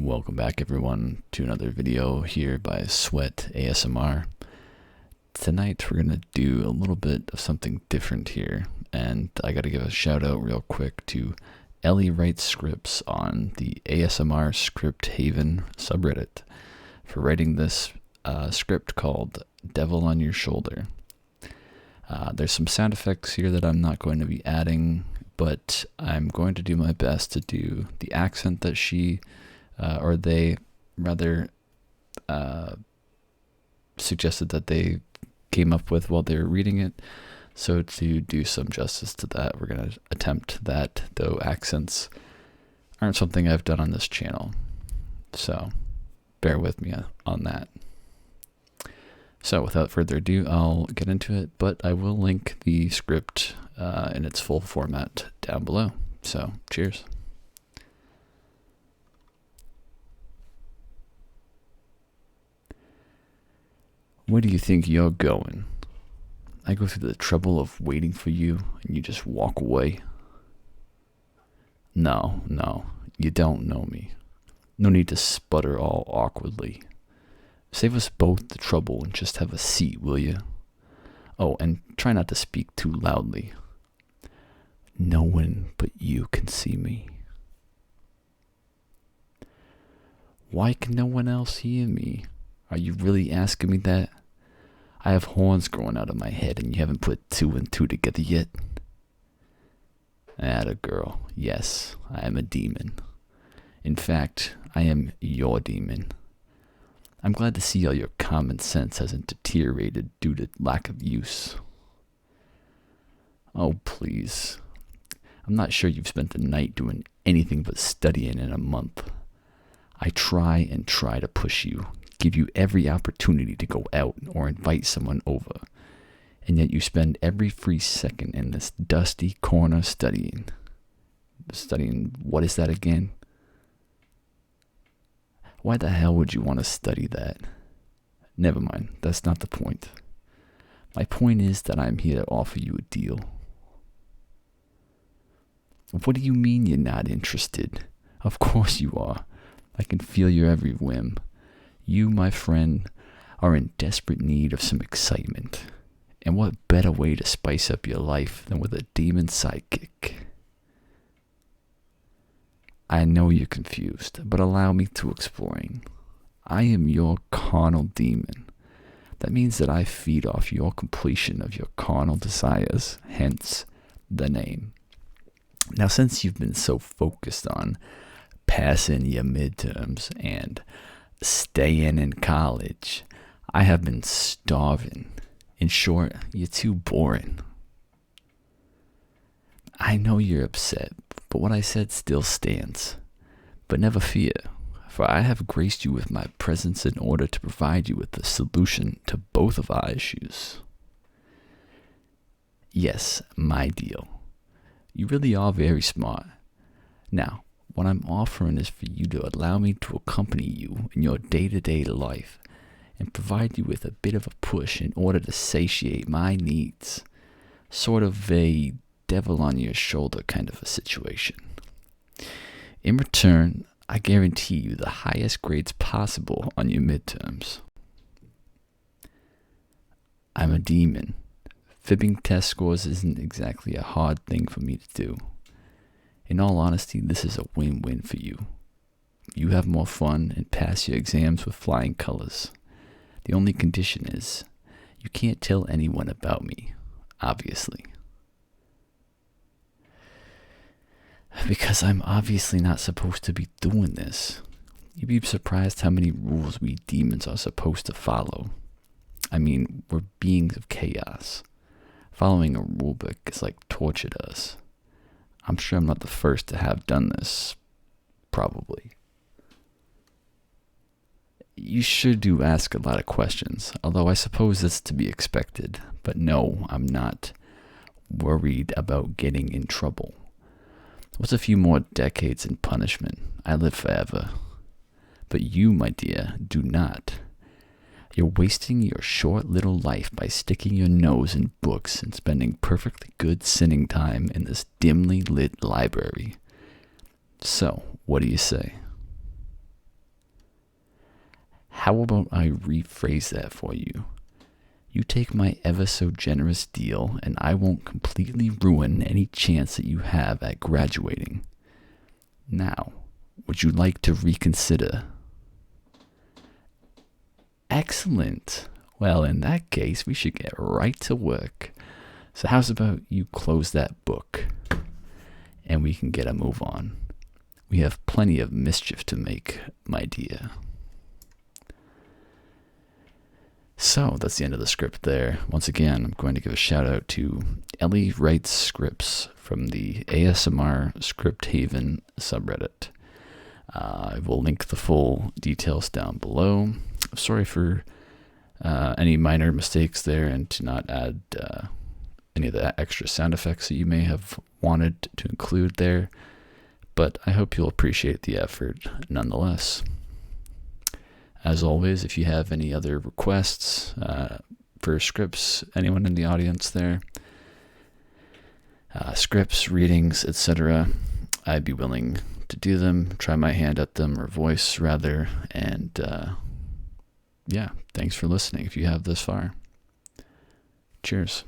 Welcome back everyone to another video here by Sweat ASMR. Tonight we're going to do a little bit of something different here, and I got to give a shout out real quick to EllieWritesScripts on the ASMRScriptHaven subreddit for writing this script called Devil on Your Shoulder. There's some sound effects here that I'm not going to be adding, but I'm going to do my best to do the accent that she or they rather suggested that they came up with while they were reading it. So to do some justice to that, we're going to attempt that, though accents aren't something I've done on this channel. So bear with me on that. So without further ado, I'll get into it, but I will link the script in its full format down below. So cheers. Where do you think you're going? I go through the trouble of waiting for you and you just walk away. No, you don't know me. No need to sputter all awkwardly. Save us both the trouble and just have a seat, will you? Oh, and try not to speak too loudly. No one but you can see me. Why can no one else hear me? Are you really asking me that? I have horns growing out of my head and you haven't put two and two together yet. Atta girl, yes, I am a demon. In fact, I am your demon. I'm glad to see all your common sense hasn't deteriorated due to lack of use. Oh, please. I'm not sure you've spent the night doing anything but studying in a month. I try to push you, give you every opportunity to go out or invite someone over, and yet you spend every free second in this dusty corner studying. Studying, what is that again? Why the hell would you want to study that? Never mind, that's not the point. My point is that I'm here to offer you a deal. What do you mean you're not interested? Of course you are. I can feel your every whim. You, my friend, are in desperate need of some excitement. And what better way to spice up your life than with a demon sidekick? I know you're confused, but allow me to explain. I am your carnal demon. That means that I feed off your completion of your carnal desires, hence the name. Now, since you've been so focused on passing your midterms and staying in college, I have been starving. In short, you're too boring. I know you're upset, but what I said still stands. But never fear, for I have graced you with my presence in order to provide you with a solution to both of our issues. Yes, my deal. You really are very smart. Now, what I'm offering is for you to allow me to accompany you in your day-to-day life and provide you with a bit of a push in order to satiate my needs. Sort of a devil on your shoulder kind of a situation. In return, I guarantee you the highest grades possible on your midterms. I'm a demon. Fibbing test scores isn't exactly a hard thing for me to do. In all honesty, this is a win-win for you. You have more fun and pass your exams with flying colors. The only condition is, you can't tell anyone about me, obviously. Because I'm obviously not supposed to be doing this. You'd be surprised how many rules we demons are supposed to follow. I mean, we're beings of chaos. Following a rulebook is like torture to us. I'm sure I'm not the first to have done this. Probably. You sure do ask a lot of questions, although I suppose that's to be expected. But no, I'm not worried about getting in trouble. What's a few more decades in punishment? I live forever. But you, my dear, do not. You're wasting your short little life by sticking your nose in books and spending perfectly good sinning time in this dimly lit library. So, what do you say? How about I rephrase that for you? You take my ever so generous deal, and I won't completely ruin any chance that you have at graduating. Now, would you like to reconsider? Excellent. Well, in that case, we should get right to work. So how's about you close that book, and we can get a move on? We have plenty of mischief to make, my dear. So that's the end of the script there. Once again, I'm going to give a shout out to EllieWritesScripts from the ASMRScriptHaven subreddit. I will link the full details down below. Sorry for any minor mistakes there, and to not add any of the extra sound effects that you may have wanted to include there, but I hope you'll appreciate the effort nonetheless. As always, if you have any other requests for scripts, anyone in the audience there, scripts, readings, etc., I'd be willing to do them, try my hand at them, or voice rather, and yeah, thanks for listening if you have this far. Cheers.